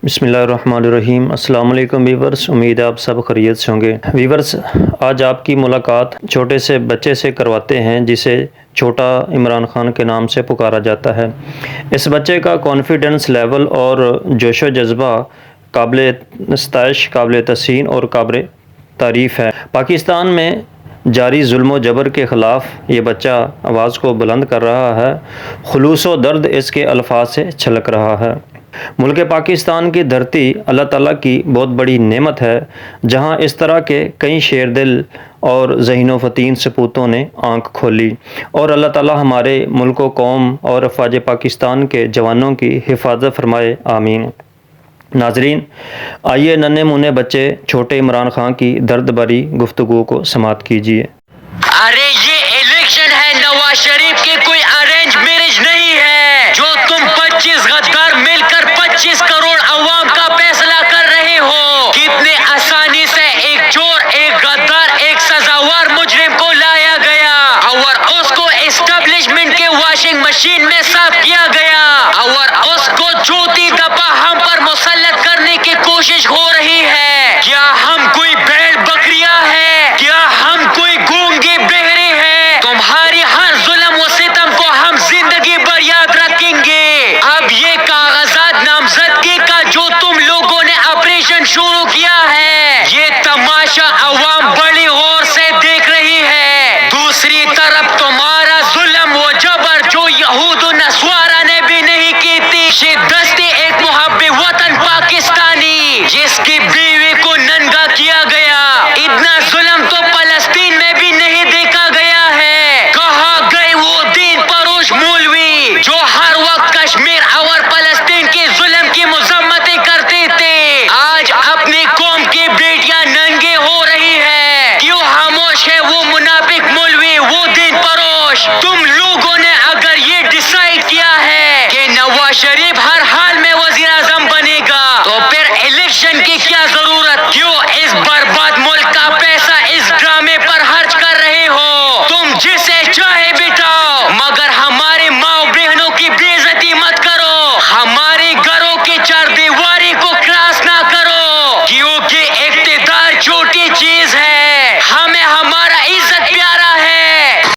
بسم اللہ الرحمن الرحیم۔ السلام علیکم ویورز، امید ہے آپ سب خیریت سے ہوں گے۔ ویورز، آج آپ کی ملاقات چھوٹے سے بچے سے کرواتے ہیں جسے چھوٹا عمران خان کے نام سے پکارا جاتا ہے۔ اس بچے کا کانفیڈنس لیول اور جوش و جذبہ قابل ستائش، قابل تحسین اور قابل تعریف ہے۔ پاکستان میں جاری ظلم و جبر کے خلاف یہ بچہ آواز کو بلند کر رہا ہے۔ خلوص و درد اس کے الفاظ سے چھلک رہا ہے۔ ملک پاکستان کی دھرتی اللہ تعالیٰ کی بہت بڑی نعمت ہے، جہاں اس طرح کے کئی شیر دل اور ذہین و فطین سپوتوں نے آنکھ کھولی، اور اللہ تعالیٰ ہمارے ملک و قوم اور افواج پاکستان کے جوانوں کی حفاظت فرمائے، آمین۔ ناظرین، آئیے ننھے منھے بچے چھوٹے عمران خان کی درد بھری گفتگو کو سماعت کیجیے۔ ارے یہ الیکشن ہے نواز شریف کے، کوئی ارینج میرج نہیں ہے جو تم 25 غدار مل کر 25 کا